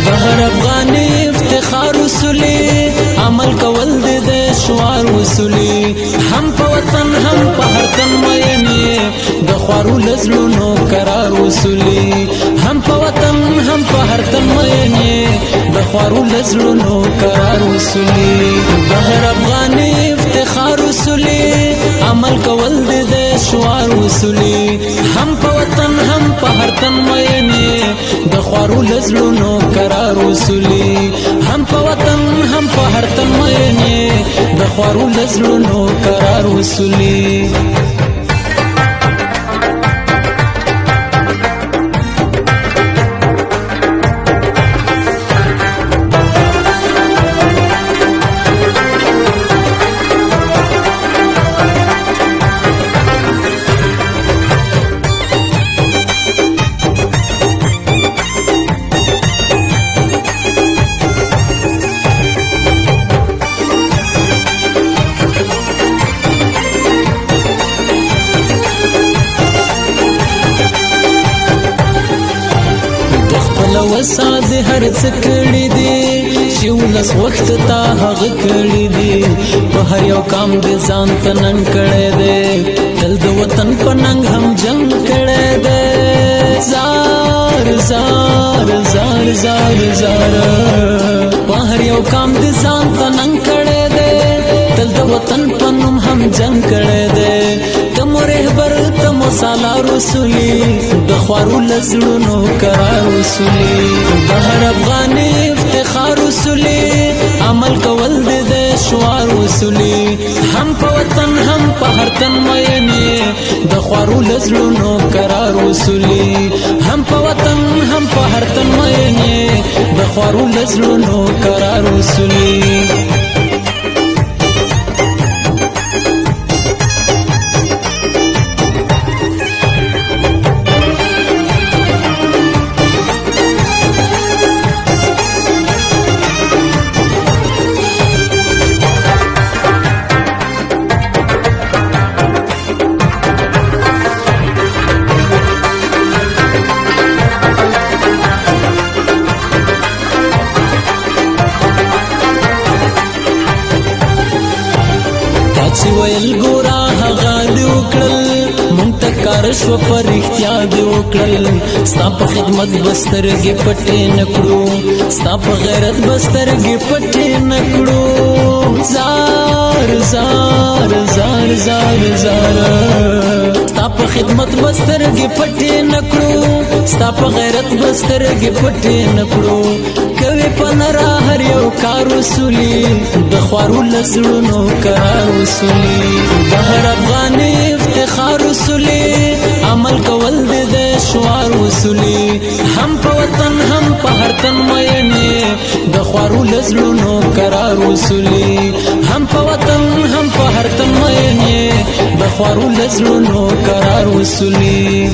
بهر افغانی افتخار وسولي عمل کول د شوار وسولي هم په وطن هم په هر تن مېنې د خوارو لزلونو قرار وسولي هم په وطن هم په هر تن مېنې د خوارو لزلونو قرار وسولي بهر افغانی افتخار وسولي عمل کول د شوار وسولي هم په وطن هم په هر تن مېنې د خوارو لزلونو قرار وسولي هم په وطن هم په هر تن مېنې د خوارو لزلونو قرار وسولي وساد هر څه کړی دی چې ولس وخت تا هغه کړی دی په هر یو کام دې ځان ته ننګ کړی دی تل د وطن په ننګ هم جنګ کړی دی زار زار زار زار زار په هر یو کام دې ځان ته ننګ کړی دی تل د وطن په نوم هم جنګ کړی دی تمو رهبر تمو سالار وسولي د خوارو لزلونو قرار وسولي بهر افغانی افتخار وسولي عمل کول د شوار وسولي هم په وطن هم په هر تن مېنې د خوارو لزلونو قرار وسولي هم په وطن هم په هر تن مېنې د خوارو لزلونو قرار وسولي چې ویل ګورا هغه دی وکړل مونږ ته کار شو پر اختیا دی وکړل ستا په خدمت بسترګې پټې نکړو ستا په غیرت بسترګې پټې نکړو زار زار زار زار زار ستا په خدمت بسترګې پټې نکړو ستا په غیرت بسترګې پټې نکړو کوي په نرا هر یو کار وسولي د خوارو لزلونو قرار وسولي بهر افغانی افتخار وسولي عمل کول د شوار وسولي هم په وطن هم په هر تن مېنې د خوارو لزلونو قرار وسولي هم په وطن هم په هر تن مېنې د خوارو لزلونو قرار وسولي